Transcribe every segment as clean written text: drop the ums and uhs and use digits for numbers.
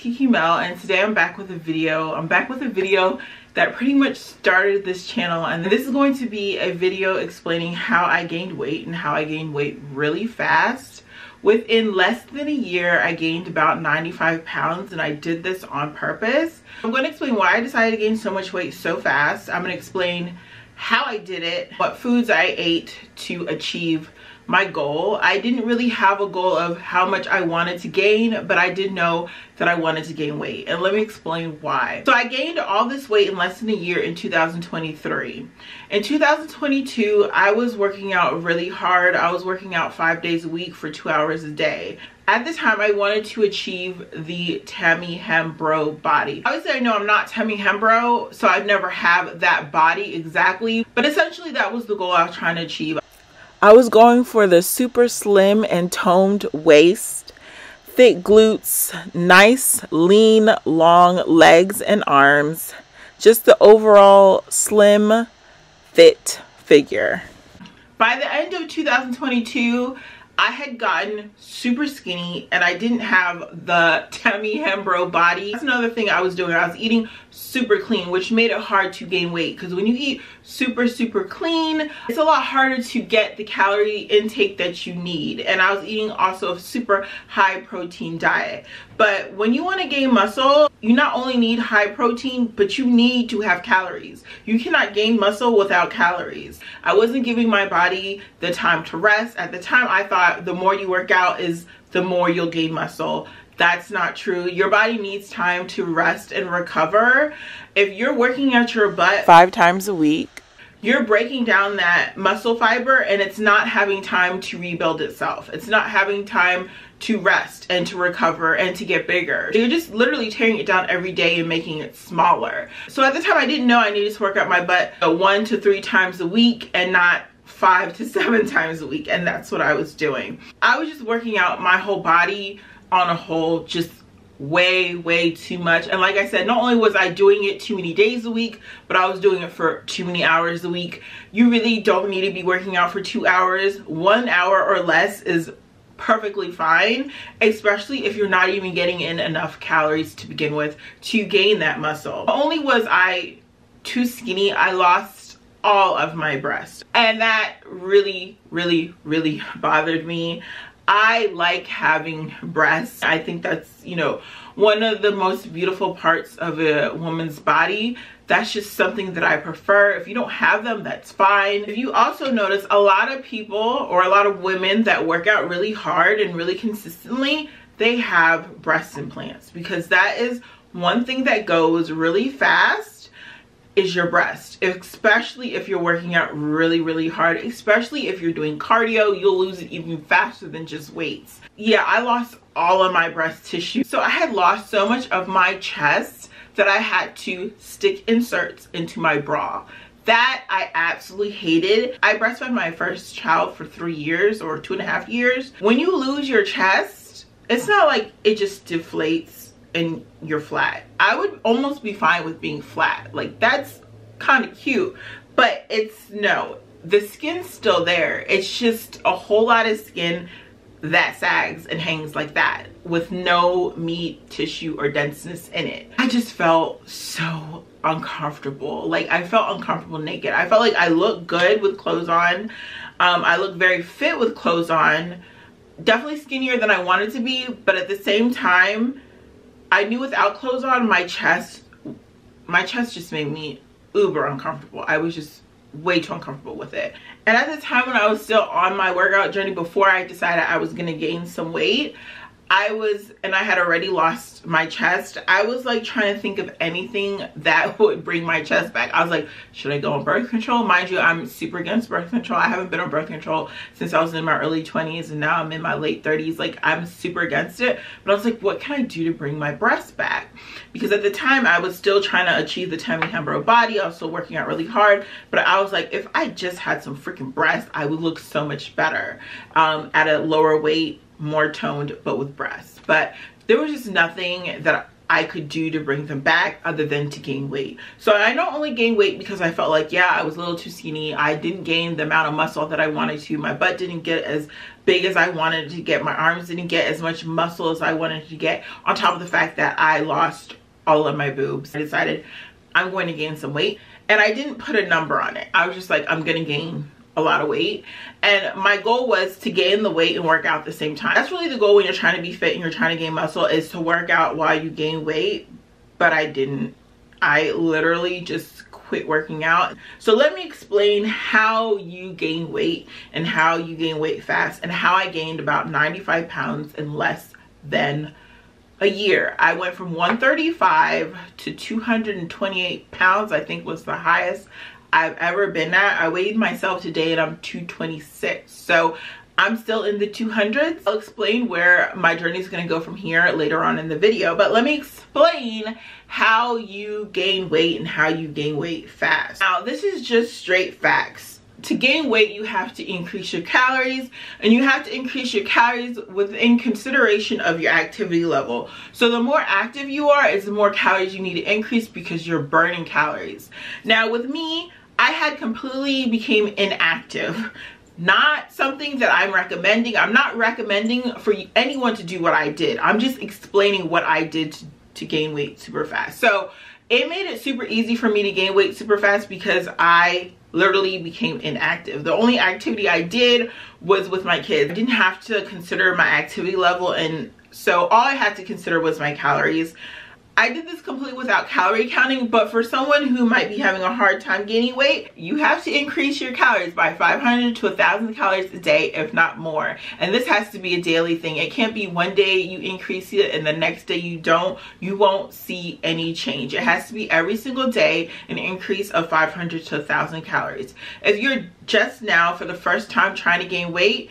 KeKeMel, and today I'm back with a video. That pretty much started this channel, and this is going to be a video explaining how I gained weight and how I gained weight really fast. Within less than a year, I gained about 95 pounds, and I did this on purpose. I'm going to explain why I decided to gain so much weight so fast. I'm going to explain how I did it, what foods I ate to achieve my goal. I didn't really have a goal of how much I wanted to gain, but I did know that I wanted to gain weight, and let me explain why. So I gained all this weight in less than a year in 2023. In 2022, I was working out really hard. I was working out 5 days a week for 2 hours a day. At the time, I wanted to achieve the Tammy Hembro body. Obviously, I know I'm not Tammy Hembro, so I've never had that body exactly, but essentially that was the goal I was trying to achieve. I was going for the super slim and toned waist, thick glutes, nice, lean, long legs and arms, just the overall slim, fit figure. By the end of 2022, I had gotten super skinny and I didn't have the Tammy Hembro body. That's another thing I was doing. I was eating super clean, which made it hard to gain weight, because when you eat super clean, it's a lot harder to get the calorie intake that you need. And I was eating also a super high protein diet. But when you want to gain muscle, you not only need high protein, but you need to have calories. You cannot gain muscle without calories. I wasn't giving my body the time to rest. At the time, I thought the more you work out is the more you'll gain muscle. That's not true. Your body needs time to rest and recover. If you're working at your butt 5 times a week, you're breaking down that muscle fiber and it's not having time to rebuild itself. It's not having time to rest and to recover and to get bigger. You're just literally tearing it down every day and making it smaller. So at the time, I didn't know I needed to work out my butt 1 to 3 times a week and not 5 to 7 times a week, and that's what I was doing. I was just working out my whole body on a whole, just way too much. And like I said, not only was I doing it too many days a week, but I was doing it for too many hours a week. You really don't need to be working out for 2 hours. 1 hour or less is perfectly fine, especially if you're not even getting in enough calories to begin with to gain that muscle. Not only was I too skinny, I lost all of my breasts, and that really bothered me. I like having breasts. I think that's, you know, one of the most beautiful parts of a woman's body. That's just something that I prefer. If you don't have them, that's fine. If you also notice, a lot of people, or a lot of women that work out really hard and really consistently, they have breast implants, because that is one thing that goes really fast is your breast, especially if you're working out really hard, especially if you're doing cardio. You'll lose it even faster than just weights. Yeah, I lost all of my breast tissue. So I had lost so much of my chest that I had to stick inserts into my bra. That I absolutely hated. I breastfed my first child for 3 years or 2.5 years. When you lose your chest, it's not like it just deflates and you're flat. I would almost be fine with being flat. Like, that's kind of cute, but it's no, the skin's still there. It's just a whole lot of skin that sags and hangs like that with no meat, tissue, or denseness in it. I just felt so uncomfortable. Like, I felt uncomfortable naked. I felt like I looked good with clothes on. I looked very fit with clothes on. Definitely skinnier than I wanted to be, but at the same time, I knew without clothes on, my chest just made me uber uncomfortable. I was just way too uncomfortable with it. And at the time when I was still on my workout journey, before I decided I was gonna gain some weight, and I had already lost my chest, I was like trying to think of anything that would bring my chest back. I was like, should I go on birth control? Mind you, I'm super against birth control. I haven't been on birth control since I was in my early 20s, and now I'm in my late 30s. Like, I'm super against it. But I was like, what can I do to bring my breasts back? Because at the time, I was still trying to achieve the Tammy Hembro body. I was still working out really hard. But I was like, if I just had some freaking breasts, I would look so much better at a lower weight, more toned, but with breasts. But there was just nothing that I could do to bring them back other than to gain weight. So I not only gained weight because I felt like, yeah, I was a little too skinny. I didn't gain the amount of muscle that I wanted to. My butt didn't get as big as I wanted to get. My arms didn't get as much muscle as I wanted to get. On top of the fact that I lost all of my boobs. I decided I'm going to gain some weight. And I didn't put a number on it. I was just like, I'm going to gain a lot of weight. And my goal was to gain the weight and work out at the same time. That's really the goal when you're trying to be fit and you're trying to gain muscle, is to work out while you gain weight. But I didn't. I literally just quit working out. So let me explain how you gain weight and how you gain weight fast, and how I gained about 95 pounds in less than a year. I went from 135 to 228 pounds, I think was the highest I've ever been at. I weighed myself today and I'm 226. So I'm still in the 200s. I'll explain where my journey is going to go from here later on in the video. But let me explain how you gain weight and how you gain weight fast. Now, this is just straight facts. To gain weight, you have to increase your calories, and you have to increase your calories within consideration of your activity level. So the more active you are is the more calories you need to increase, because you're burning calories. Now with me, I had completely became inactive. Not something that I'm recommending. I'm not recommending for anyone to do what I did. I'm just explaining what I did to gain weight super fast. So it made it super easy for me to gain weight super fast because I literally became inactive. The only activity I did was with my kids. I didn't have to consider my activity level, and so all I had to consider was my calories. I did this completely without calorie counting, but for someone who might be having a hard time gaining weight, you have to increase your calories by 500 to 1,000 calories a day, if not more. And this has to be a daily thing. It can't be one day you increase it and the next day you don't. You won't see any change. It has to be every single day an increase of 500 to 1,000 calories. If you're just now for the first time trying to gain weight,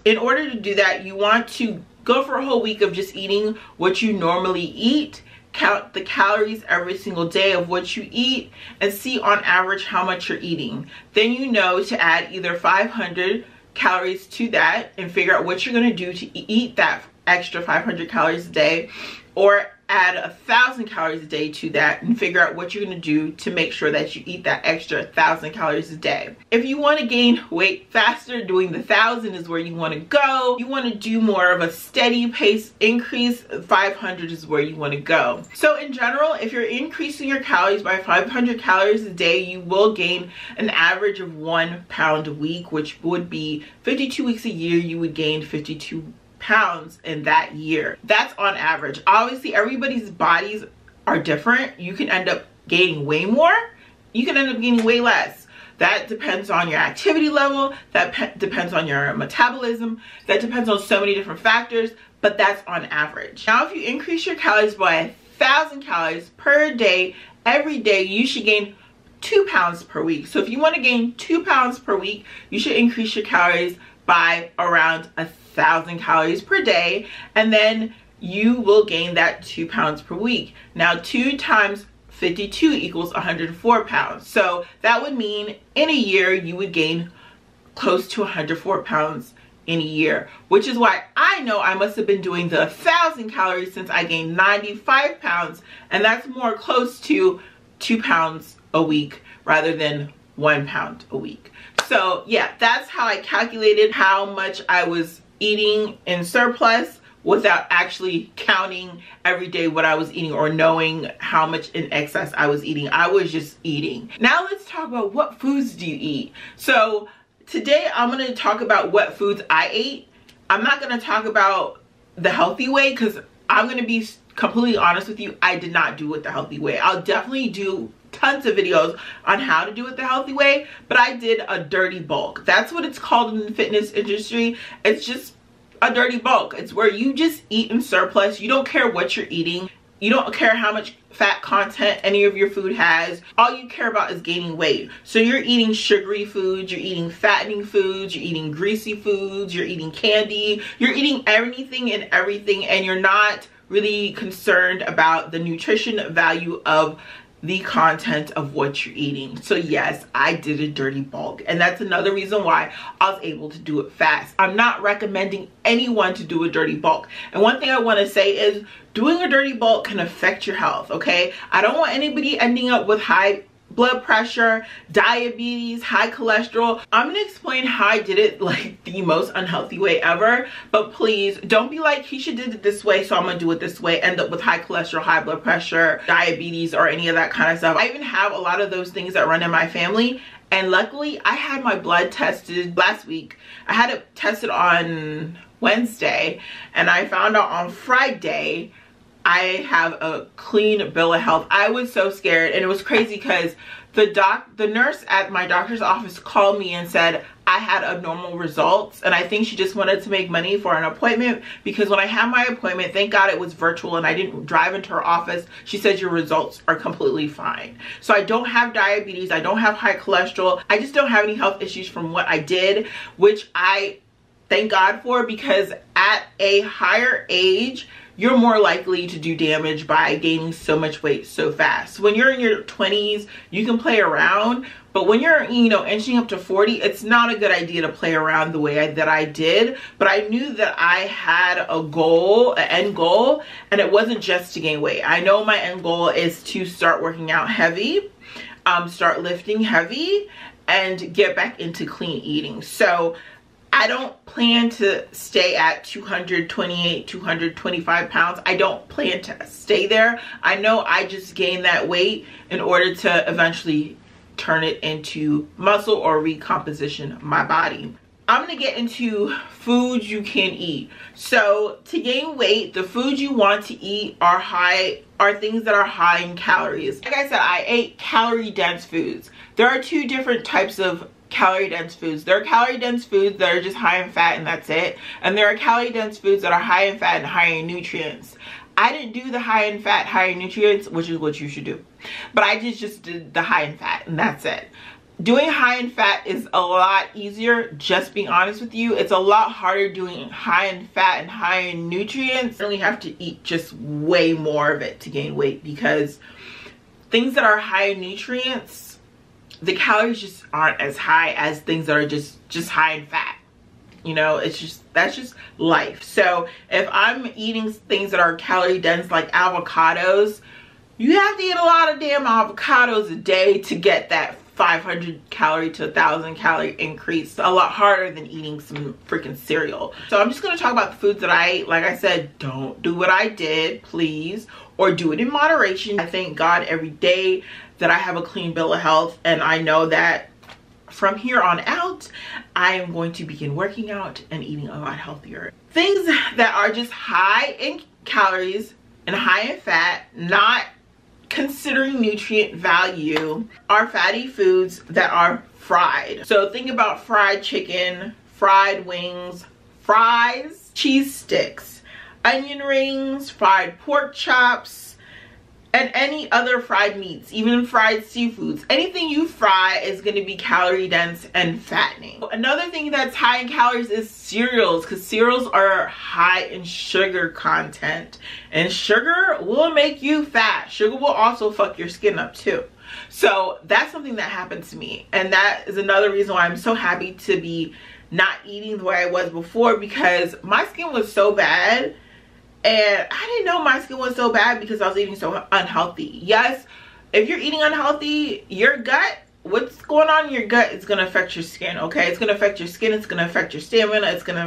in order to do that, you want to go for a whole week of just eating what you normally eat. Count the calories every single day of what you eat and see on average how much you're eating. Then you know to add either 500 calories to that and figure out what you're going to do to eat that extra 500 calories a day, or add 1,000 calories a day to that and figure out what you're going to do to make sure that you eat that extra 1,000 calories a day. If you want to gain weight faster, doing the 1,000 is where you want to go. You want to do more of a steady pace increase, 500 is where you want to go. So in general, if you're increasing your calories by 500 calories a day, you will gain an average of 1 pound a week, which would be 52 weeks a year. You would gain 52 pounds in that year. That's on average. Obviously everybody's bodies are different. You can end up gaining way more, you can end up gaining way less. That depends on your activity level, that depends on your metabolism, that depends on so many different factors, but that's on average. Now if you increase your calories by 1,000 calories per day, every day, you should gain 2 pounds per week. So if you want to gain 2 pounds per week, you should increase your calories by around 1,000 calories per day, and then you will gain that 2 pounds per week. Now 2 times 52 equals 104 pounds. So that would mean in a year you would gain close to 104 pounds in a year, which is why I know I must have been doing the 1,000 calories since I gained 95 pounds, and that's more close to 2 pounds a week rather than 1 pound a week. So yeah, that's how I calculated how much I was eating in surplus without actually counting every day what I was eating or knowing how much in excess I was eating. I was just eating. Now let's talk about what foods do you eat. So today I'm going to talk about what foods I ate. I'm not going to talk about the healthy way because I'm going to be completely honest with you, I did not do it the healthy way. I'll definitely do tons of videos on how to do it the healthy way, but I did a dirty bulk. That's what it's called in the fitness industry. It's just a dirty bulk. It's where you just eat in surplus. You don't care what you're eating. You don't care how much fat content any of your food has. All you care about is gaining weight. So you're eating sugary foods, you're eating fattening foods, you're eating greasy foods, you're eating candy, you're eating anything and everything, and you're not really concerned about the nutrition value of the content of what you're eating. So yes, I did a dirty bulk, and that's another reason why I was able to do it fast. I'm not recommending anyone to do a dirty bulk. And one thing I want to say is doing a dirty bulk can affect your health, okay? I don't want anybody ending up with high blood pressure, diabetes, high cholesterol. I'm gonna explain how I did it like the most unhealthy way ever, but please don't be like, Keisha did it this way, so I'm gonna do it this way, end up with high cholesterol, high blood pressure, diabetes, or any of that kind of stuff. I even have a lot of those things that run in my family, and luckily I had my blood tested last week. I had it tested on Wednesday, and I found out on Friday I have a clean bill of health. I was so scared, and it was crazy because the nurse at my doctor's office called me and said I had abnormal results, and I think she just wanted to make money for an appointment, because when I had my appointment, thank God it was virtual and I didn't drive into her office. She said your results are completely fine. So I don't have diabetes, I don't have high cholesterol, I just don't have any health issues from what I did, which I thank God for, because at a higher age you're more likely to do damage by gaining so much weight so fast. When you're in your 20s, you can play around, but when you're, you know, inching up to 40, it's not a good idea to play around the way that I did. But I knew that I had a goal, an end goal, and it wasn't just to gain weight. I know my end goal is to start working out heavy, start lifting heavy, and get back into clean eating. So I don't plan to stay at 228, 225 pounds. I don't plan to stay there. I know I just gained that weight in order to eventually turn it into muscle or recomposition my body. I'm gonna get into foods you can eat. So to gain weight, the foods you want to eat are things that are high in calories. Like I said, I ate calorie dense foods. There are two different types of calorie dense foods. There are calorie dense foods that are just high in fat and that's it, and there are calorie dense foods that are high in fat and high in nutrients. I didn't do the high in fat, high in nutrients, which is what you should do, but I just did the high in fat and that's it. Doing high in fat is a lot easier, just being honest with you. It's a lot harder doing high in fat and high in nutrients. You really have to eat just way more of it to gain weight, because things that are high in nutrients, the calories just aren't as high as things that are just high in fat. You know, that's just life. So if I'm eating things that are calorie dense like avocados, you have to eat a lot of damn avocados a day to get that 500 calorie to 1,000 calorie increase. A lot harder than eating some freaking cereal. So I'm just going to talk about the foods that I ate. Like I said, don't do what I did, please, or do it in moderation. I thank God every day that I have a clean bill of health, and I know that from here on out I am going to begin working out and eating a lot healthier. Things that are just high in calories and high in fat, not considering nutrient value, are fatty foods that are fried. So think about fried chicken, fried wings, fries, cheese sticks, onion rings, fried pork chops, and any other fried meats, even fried seafoods. Anything you fry is going to be calorie dense and fattening. Another thing that's high in calories is cereals, because cereals are high in sugar content, and sugar will make you fat. Sugar will also fuck your skin up too. So that's something that happened to me, and that is another reason why I'm so happy to be not eating the way I was before, because my skin was so bad. And I didn't know my skin was so bad because I was eating so unhealthy. Yes, if you're eating unhealthy, your gut, what's going on in your gut is going to affect your skin, okay? It's going to affect your skin, it's going to affect your stamina, it's going to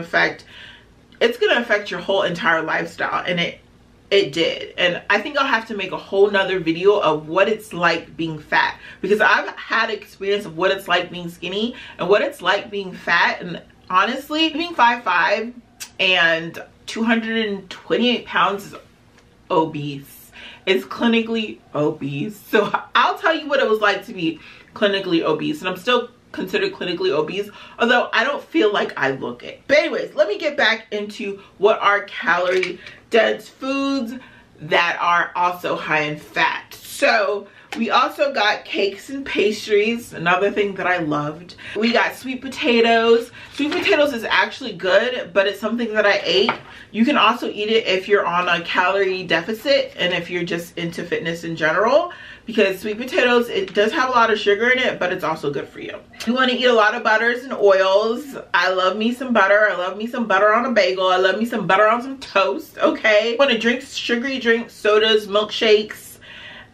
affect your whole entire lifestyle. And it did. And I think I'll have to make a whole nother video of what it's like being fat, because I've had experience of what it's like being skinny and what it's like being fat. And honestly, being 5'5" and 228 pounds is obese. It's clinically obese. So I'll tell you what it was like to be clinically obese, and I'm still considered clinically obese, although I don't feel like I look it. But anyways, let me get back into what are calorie dense foods that are also high in fat. So We also got cakes and pastries, another thing that I loved. We got sweet potatoes. Sweet potatoes is actually good, but it's something that I ate. You can also eat it if you're on a calorie deficit and if you're just into fitness in general, because sweet potatoes, it does have a lot of sugar in it, but it's also good for you. You want to eat a lot of butters and oils. I love me some butter. I love me some butter on a bagel. I love me some butter on some toast, okay? I want to drink sugary drinks, sodas, milkshakes,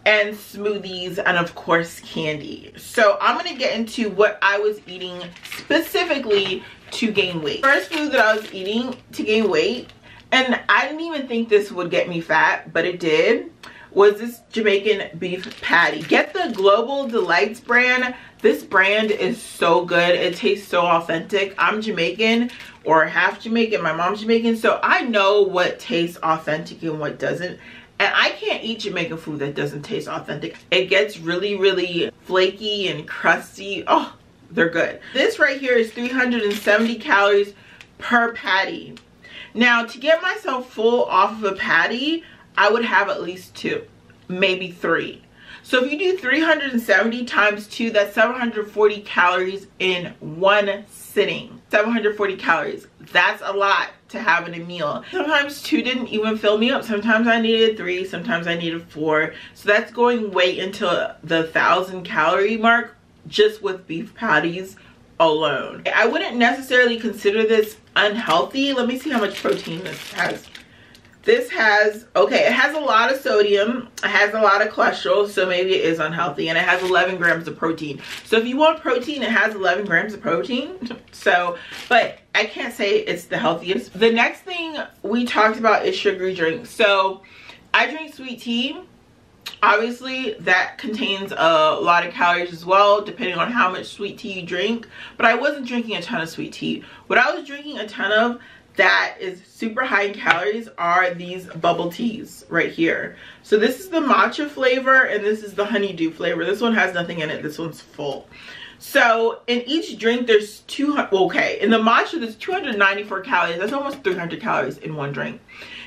and smoothies, and of course candy. So I'm going to get into what I was eating specifically to gain weight. First food that I was eating to gain weight, and I didn't even think this would get me fat, but it did, was this Jamaican beef patty. Get the Global Delights brand. This brand is so good. It tastes so authentic. I'm Jamaican, or half Jamaican. My mom's Jamaican, so I know what tastes authentic and what doesn't. And I can't eat Jamaican food that doesn't taste authentic. It gets really, really flaky and crusty. Oh, they're good. This right here is 370 calories per patty. Now, to get myself full off of a patty, I would have at least 2, maybe 3. So if you do 370 times 2, that's 740 calories in one sitting. 740 calories. That's a lot to have in a meal. Sometimes 2 didn't even fill me up. Sometimes I needed 3, sometimes I needed 4. So that's going way into the 1,000 calorie mark just with beef patties alone. I wouldn't necessarily consider this unhealthy. Let me see how much protein this has. This has, okay, it has a lot of sodium, it has a lot of cholesterol, so maybe it is unhealthy, and it has 11 grams of protein. So if you want protein, it has 11 grams of protein. So, but I can't say it's the healthiest. The next thing we talked about is sugary drinks. So I drink sweet tea. Obviously that contains a lot of calories as well, depending on how much sweet tea you drink, but I wasn't drinking a ton of sweet tea. What I was drinking a ton of that is super high in calories are these bubble teas right here. So this is the matcha flavor and this is the honeydew flavor. This one has nothing in it, this one's full. So in each drink there's 200, okay, in the matcha there's 294 calories. That's almost 300 calories in one drink.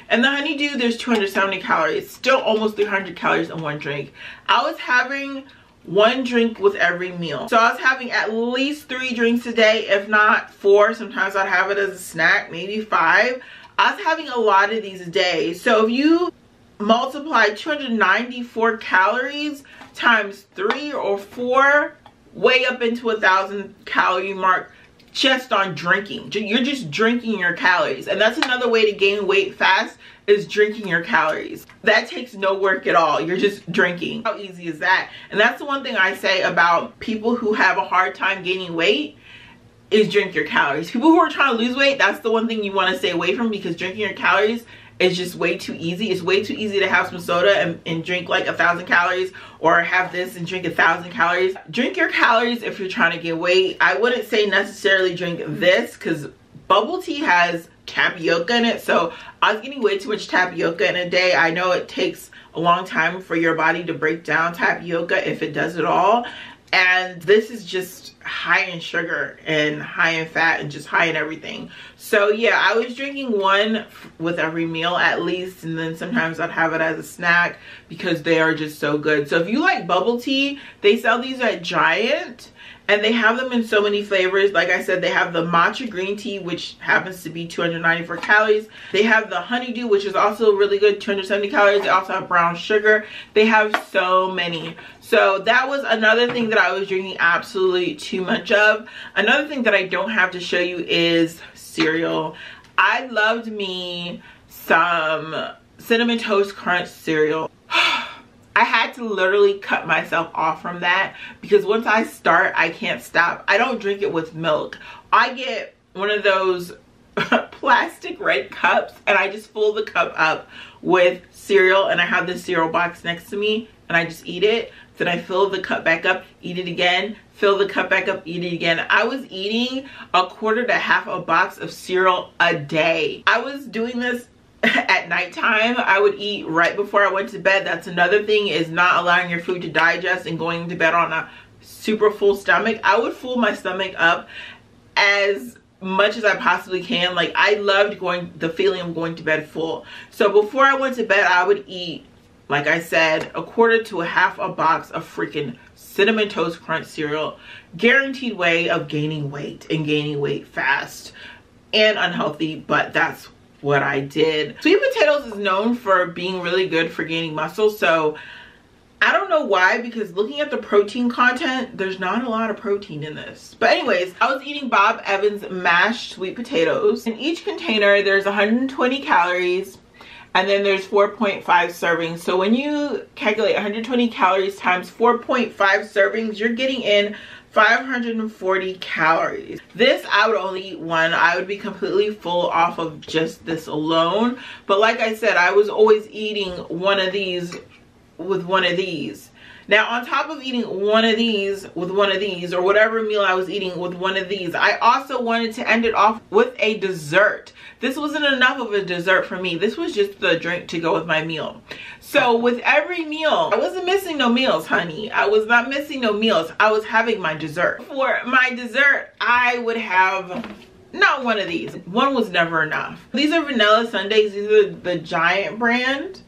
And the honeydew, there's 270 calories, still almost 300 calories in one drink. I was having 1 drink with every meal. So I was having at least 3 drinks a day, if not 4. Sometimes I'd have it as a snack, maybe 5. I was having a lot of these a day. So if you multiply 294 calories times 3 or 4, way up into 1,000 calorie mark just on drinking. You're just drinking your calories. And that's another way to gain weight fast, is drinking your calories. That takes no work at all. You're just drinking. How easy is that? And that's the one thing I say about people who have a hard time gaining weight, is drink your calories. People who are trying to lose weight, that's the one thing you want to stay away from, because drinking your calories is just way too easy. It's way too easy to have some soda and drink like 1,000 calories, or have this and drink 1,000 calories. Drink your calories if you're trying to get weight. I wouldn't say necessarily drink this, because bubble tea has tapioca in it, so I was getting way too much tapioca in a day. I know it takes a long time for your body to break down tapioca, if it does at all, and this is just high in sugar and high in fat and just high in everything. So yeah, I was drinking 1 with every meal at least, and then sometimes I'd have it as a snack because they are just so good. So if you like bubble tea, they sell these at Giant, and they have them in so many flavors. Like I said, they have the matcha green tea, which happens to be 294 calories. They have the honeydew, which is also really good, 270 calories. They also have brown sugar. They have so many. So that was another thing that I was drinking absolutely too much of. Another thing that I don't have to show you is cereal. I loved me some Cinnamon Toast Crunch cereal. I had to literally cut myself off from that, because once I start, I can't stop. I don't drink it with milk. I get one of those plastic red cups, and I just fill the cup up with cereal, and I have this cereal box next to me, and I just eat it. Then I fill the cup back up, eat it again, fill the cup back up, eat it again. I was eating a quarter to half a box of cereal a day. I was doing this at nighttime. I would eat right before I went to bed. That's another thing, is not allowing your food to digest and going to bed on a super full stomach. I would fill my stomach up as much as I possibly can. Like, I loved the feeling of going to bed full. So before I went to bed, I would eat like I said, a quarter to a half a box of freaking Cinnamon Toast Crunch cereal. Guaranteed way of gaining weight and gaining weight fast and unhealthy, but that's what I did. Sweet potatoes is known for being really good for gaining muscle, so I don't know why, because looking at the protein content, there's not a lot of protein in this. But anyways, I was eating Bob Evans mashed sweet potatoes. In each container, there's 120 calories, and then there's 4.5 servings. So when you calculate 120 calories times 4.5 servings, you're getting in 540 calories. This, I would only eat one. I would be completely full off of just this alone. But like I said, I was always eating one of these with one of these. Now, on top of eating one of these with one of these, or whatever meal I was eating with one of these, I also wanted to end it off with a dessert. This wasn't enough of a dessert for me. This was just the drink to go with my meal. So with every meal, I wasn't missing no meals, honey. I was not missing no meals. I was having my dessert. For my dessert, I would have not one of these. One was never enough. These are vanilla sundaes. These are the Giant brand.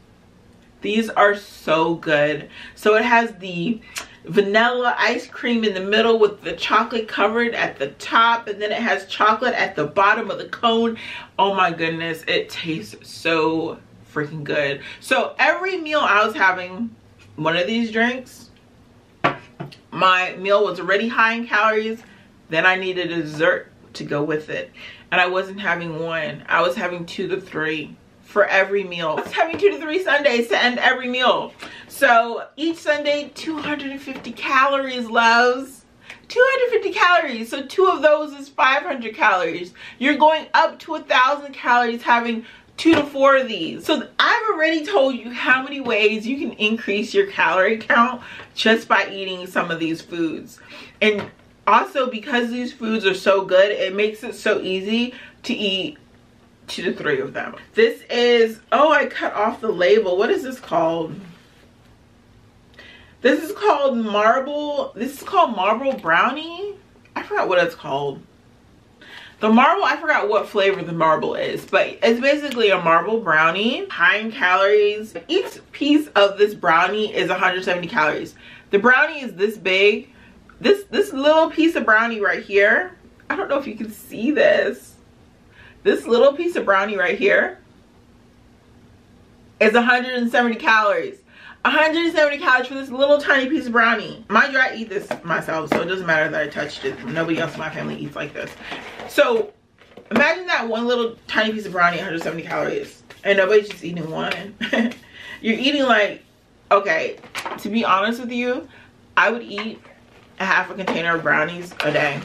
These are so good. So it has the vanilla ice cream in the middle with the chocolate covered at the top, and then it has chocolate at the bottom of the cone. Oh my goodness, it tastes so freaking good. So every meal I was having one of these drinks. My meal was already high in calories. Then I needed a dessert to go with it. And I wasn't having one. I was having 2 to 3 for every meal. I was having 2 to 3 sundaes to end every meal. So each sundae, 250 calories, loves. 250 calories. So 2 of those is 500 calories. You're going up to 1,000 calories having 2 to 4 of these. So I've already told you how many ways you can increase your calorie count just by eating some of these foods. And also, because these foods are so good, it makes it so easy to eat 2 to 3 of them. This is, oh, I cut off the label. What is this called? This is called marble brownie. I forgot what it's called. The marble, I forgot what flavor the marble is, but it's basically a marble brownie, high in calories. Each piece of this brownie is 170 calories. The brownie is this big. This little piece of brownie right here, I don't know if you can see this. This little piece of brownie right here is 170 calories. 170 calories for this little tiny piece of brownie. Mind you, I eat this myself, so it doesn't matter that I touched it. Nobody else in my family eats like this. So imagine that one little tiny piece of brownie, 170 calories, and nobody's just eating one. You're eating like, okay, to be honest with you, I would eat a half a container of brownies a day.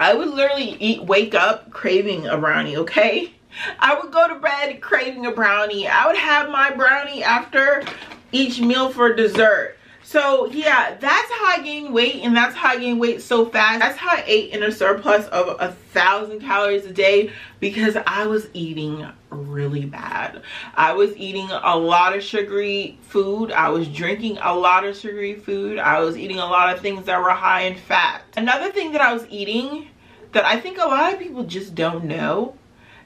I would literally wake up craving a brownie, okay? I would go to bed craving a brownie. I would have my brownie after each meal for dessert. So yeah, that's how I gained weight, and that's how I gained weight so fast. That's how I ate in a surplus of 1,000 calories a day, because I was eating really bad. I was eating a lot of sugary food. I was drinking a lot of sugary food. I was eating a lot of things that were high in fat. Another thing that I was eating that I think a lot of people just don't know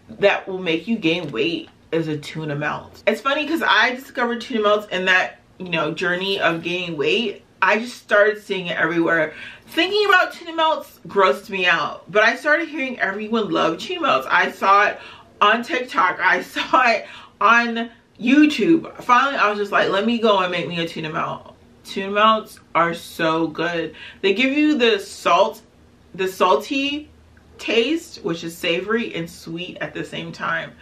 that will make you gain weight is a tuna melt. It's funny because I discovered tuna melts in that, you know, journey of gaining weight. I just started seeing it everywhere. Thinking about tuna melts grossed me out, but I started hearing everyone love tuna melts. I saw it on TikTok. I saw it on YouTube. Finally, I was just like, let me go and make me a tuna melt. Tuna melts are so good. They give you the salty taste, which is savory and sweet at the same time.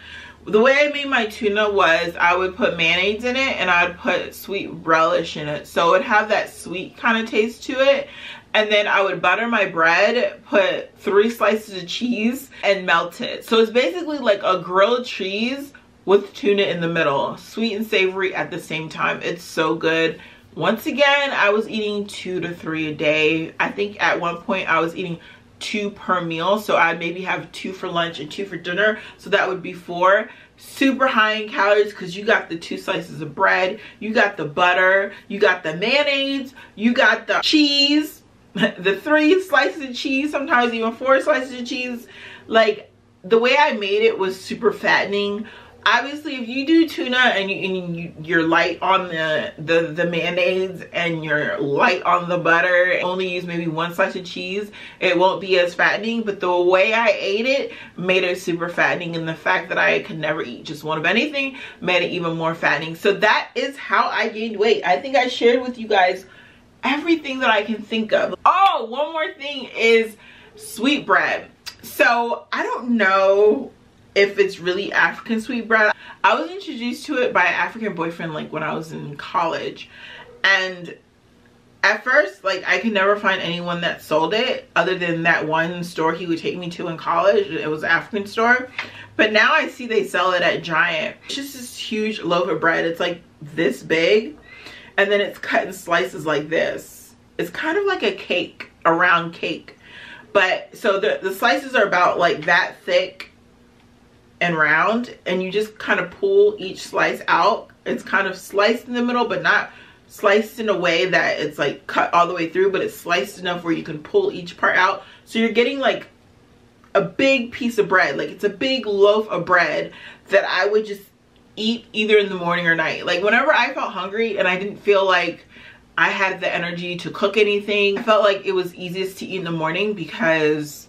The way I made my tuna was I would put mayonnaise in it and I would put sweet relish in it, so it would have that sweet kind of taste to it. And then I would butter my bread, put 3 slices of cheese, and melt it. So it's basically like a grilled cheese with tuna in the middle, sweet and savory at the same time. It's so good. Once again, I was eating 2 to 3 a day. I think at one point I was eating 2 per meal, so I'd maybe have 2 for lunch and 2 for dinner, so that would be 4. Super high in calories because you got the 2 slices of bread, you got the butter, you got the mayonnaise, you got the cheese, the 3 slices of cheese, sometimes even 4 slices of cheese. Like, the way I made it was super fattening. obviously if you do tuna and you're light on the mayonnaise and you're light on the butter, only use maybe one slice of cheese, it won't be as fattening. But the way I ate it made it super fattening, and the fact that I could never eat just one of anything made it even more fattening. So that is how I gained weight. I think I shared with you guys everything that I can think of. Oh, one more thing is sweetbread. So I don't know if it's really African sweetbread. I was introduced to it by an African boyfriend like when I was in college, and at first like I could never find anyone that sold it other than that one store he would take me to in college. It was an African store, but now I see they sell it at Giant. It's just this huge loaf of bread. It's like this big, and then it's cut in slices like this. It's kind of like a cake, a round cake, but so the slices are about like that thick and round, and you just kind of pull each slice out. It's kind of sliced in the middle, but not sliced in a way that it's like cut all the way through, but it's sliced enough where you can pull each part out. So you're getting like a big piece of bread. Like it's a big loaf of bread that I would just eat either in the morning or night. Like whenever I felt hungry and I didn't feel like I had the energy to cook anything, I felt like it was easiest to eat in the morning because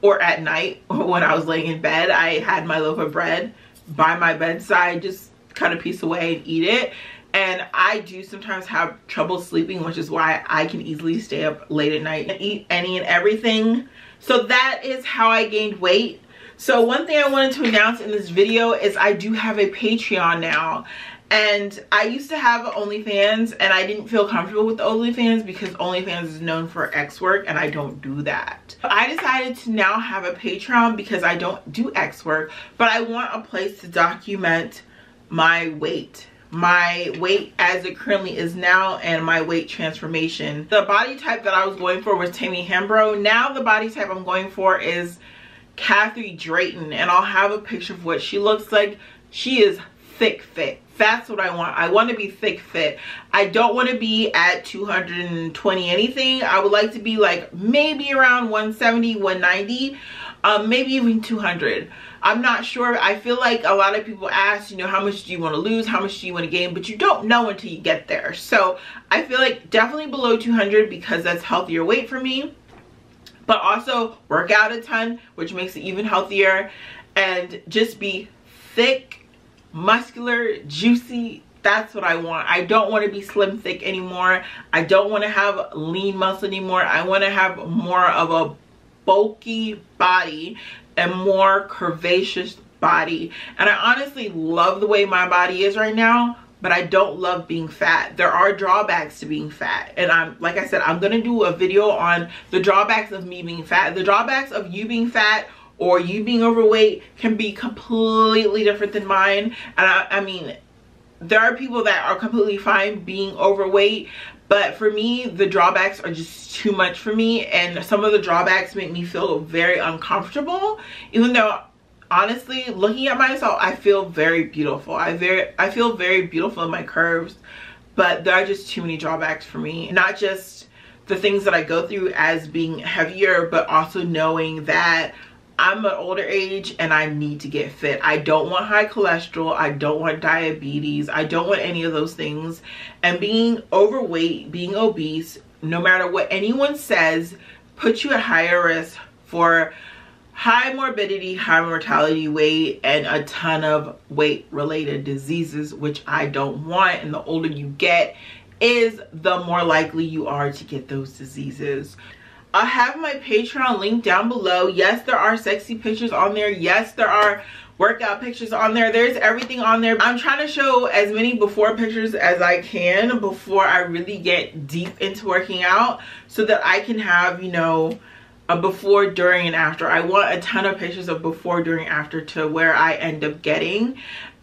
or at night when I was laying in bed, I had my loaf of bread by my bedside, just cut a piece away and eat it. And I do sometimes have trouble sleeping, which is why I can easily stay up late at night and eat any and everything. So that is how I gained weight. So one thing I wanted to announce in this video is I do have a Patreon now. And I used to have OnlyFans, and I didn't feel comfortable with OnlyFans because OnlyFans is known for X work, and I don't do that. I decided to now have a Patreon because I don't do X work, but I want a place to document my weight as it currently is now, and my weight transformation. The body type that I was going for was Tammy Hembro. Now the body type I'm going for is Kathy Drayton, and I'll have a picture of what she looks like. She is thick fit. That's what I want. I want to be thick fit. I don't want to be at 220 anything. I would like to be like maybe around 170, 190, maybe even 200. I'm not sure. I feel like a lot of people ask, you know, how much do you want to lose? How much do you want to gain? But you don't know until you get there. So I feel like definitely below 200 because that's healthier weight for me. But also work out a ton, which makes it even healthier. And just be thick, muscular, juicy. That's what I want. I don't want to be slim thick anymore. I don't want to have lean muscle anymore. I want to have more of a bulky body and more curvaceous body. And I honestly love the way my body is right now, but I don't love being fat. There are drawbacks to being fat, and like I said, I'm gonna do a video on the drawbacks of me being fat. The drawbacks of you being fat or you being overweight can be completely different than mine. And I mean, there are people that are completely fine being overweight, but for me, the drawbacks are just too much for me, and some of the drawbacks make me feel very uncomfortable, even though honestly, looking at myself, I feel very beautiful. I feel very beautiful in my curves, but there are just too many drawbacks for me. Not just the things that I go through as being heavier, but also knowing that I'm an older age and I need to get fit. I don't want high cholesterol. I don't want diabetes. I don't want any of those things. And being overweight, being obese, no matter what anyone says, puts you at higher risk for high morbidity, high mortality weight, and a ton of weight related diseases, which I don't want. And the older you get is the more likely you are to get those diseases. I have my Patreon link down below. Yes, there are sexy pictures on there. Yes, there are workout pictures on there. There's everything on there. I'm trying to show as many before pictures as I can before I really get deep into working out, so that I can have, you know, a before, during, and after. I want a ton of pictures of before, during, after to where I end up getting.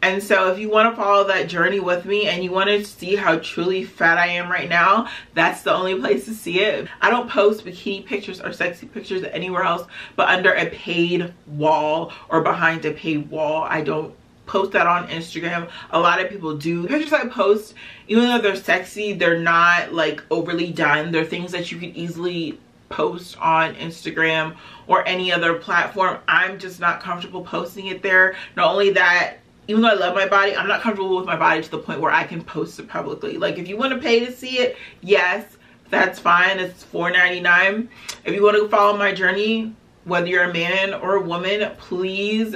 And so if you want to follow that journey with me and you want to see how truly fat I am right now, that's the only place to see it. I don't post bikini pictures or sexy pictures anywhere else but under a paid wall or behind a paid wall. I don't post that on Instagram. A lot of people do. The pictures I post, even though they're sexy, they're not like overly done. They're things that you could easily post on Instagram or any other platform. I'm just not comfortable posting it there. Not only that, even though I love my body, I'm not comfortable with my body to the point where I can post it publicly. Like, if you want to pay to see it, yes, that's fine. It's $4.99. If you want to follow my journey, whether you're a man or a woman, please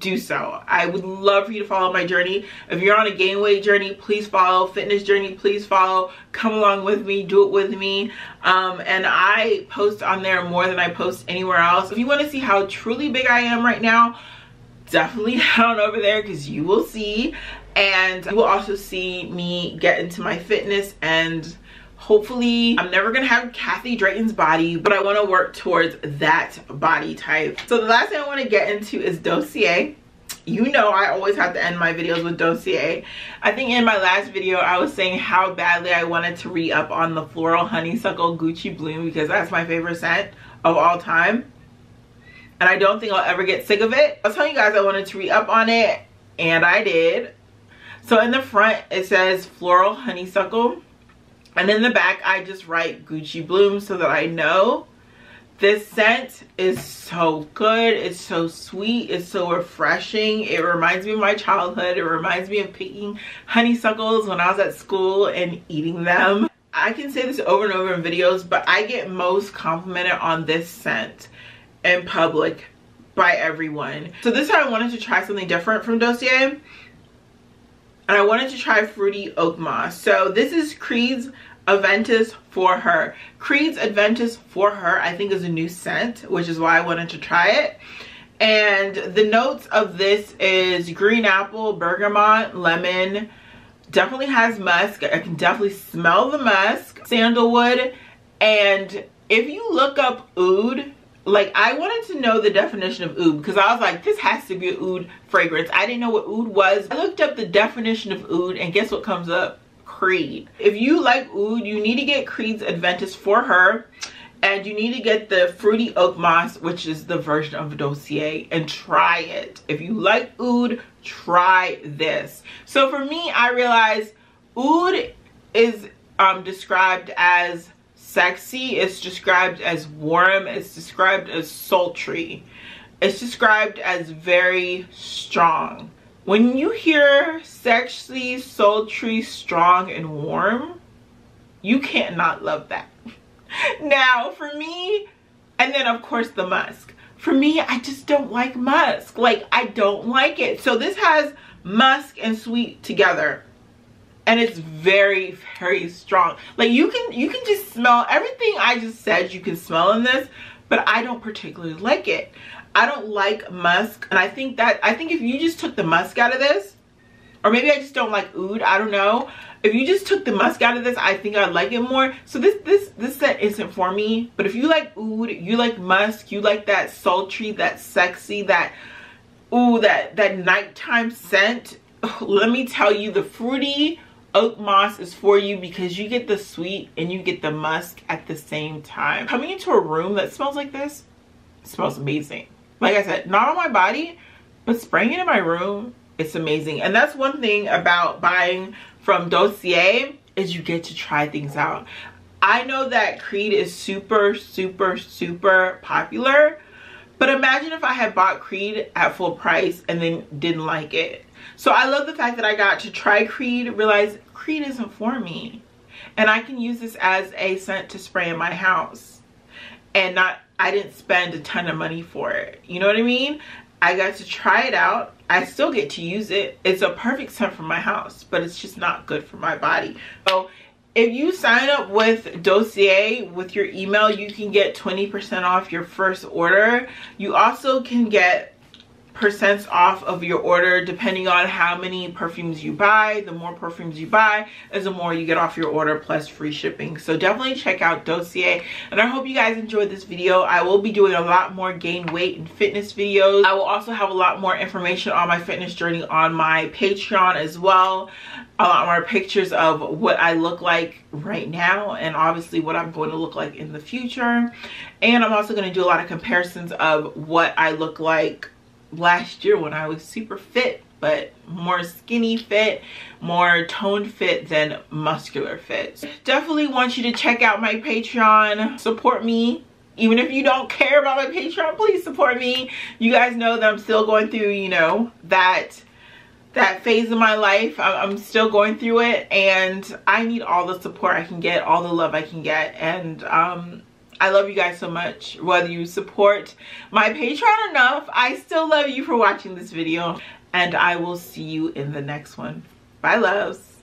do so. I would love for you to follow my journey. If you're on a gain weight journey, please follow. Fitness journey, please follow. Come along with me, do it with me. And I post on there more than I post anywhere else. If you want to see how truly big I am right now, definitely head on over there, because you will see. And you will also see me get into my fitness, and hopefully I'm never gonna have Kathy Drayton's body, but I want to work towards that body type. So the last thing I want to get into is dossier. You know I always have to end my videos with dossier. I think in my last video I was saying how badly I wanted to re-up on the Floral Honeysuckle Gucci Bloom, because that's my favorite scent of all time. And I don't think I'll ever get sick of it. I was telling you guys I wanted to re-up on it, and I did. So in the front it says Floral Honeysuckle, and in the back I just write Gucci Bloom so that I know. This scent is so good. It's so sweet. It's so refreshing. It reminds me of my childhood. It reminds me of picking honeysuckles when I was at school and eating them. I can say this over and over in videos, but I get most complimented on this scent in public by everyone. So this time I wanted to try something different from Dossier, and I wanted to try Fruity Oak Moss. So this is Creed's Adventus for Her. Creed's Adventus for Her, I think, is a new scent, which is why I wanted to try it. And the notes of this is green apple, bergamot, lemon, definitely has musk. I can definitely smell the musk, sandalwood. And if you look up oud, like, I wanted to know the definition of oud, because I was like, this has to be an oud fragrance. I didn't know what oud was. I looked up the definition of oud, and guess what comes up? Creed. If you like oud, you need to get Creed's Adventus for Her, and you need to get the Fruity Oak Moss, which is the version of Dossier, and try it. If you like oud, try this. So for me, I realized oud is described as sexy, it's described as warm, it's described as sultry, it's described as very strong. When you hear sexy, sultry, strong, and warm, you can't not love that. Now, for me, and then of course the musk. For me, I just don't like musk. Like, I don't like it. So this has musk and sweet together, and it's very, very strong. Like, you can just smell everything I just said you can smell in this, but I don't particularly like it. I don't like musk, and I think if you just took the musk out of this, or maybe I just don't like oud, I don't know. If you just took the musk out of this, I think I'd like it more. So this scent isn't for me. But if you like oud, you like musk, you like that sultry, that sexy, that nighttime scent, let me tell you, the Fruity Oak Moss is for you, because you get the sweet and you get the musk at the same time. Coming into a room that smells like this, it smells amazing. Like I said, not on my body, but spraying it in my room, it's amazing. And that's one thing about buying from Dossier, is you get to try things out. I know that Creed is super, super, super popular, but imagine if I had bought Creed at full price and then didn't like it. So I love the fact that I got to try Creed, realize Creed isn't for me, and I can use this as a scent to spray in my house, and I didn't spend a ton of money for it. You know what I mean? I got to try it out. I still get to use it. It's a perfect scent for my house, but it's just not good for my body. So if you sign up with Dossier with your email, you can get 20% off your first order. You also can get percents off of your order depending on how many perfumes you buy. The more perfumes you buy is the more you get off your order, plus free shipping. So definitely check out Dossier, and I hope you guys enjoyed this video. I will be doing a lot more gain weight and fitness videos. I will also have a lot more information on my fitness journey on my Patreon as well. A lot more pictures of what I look like right now, and obviously what I'm going to look like in the future. And I'm also going to do a lot of comparisons of what I look like last year when I was super fit, but more skinny fit, more toned fit than muscular fit. Definitely want you to check out my Patreon, support me. Even if you don't care about my Patreon, please support me. You guys know that I'm still going through, you know, that that phase in my life. I'm still going through it, and I need all the support I can get, all the love I can get. And I love you guys so much. Whether you support my Patreon enough, I still love you for watching this video, and I will see you in the next one. Bye, loves.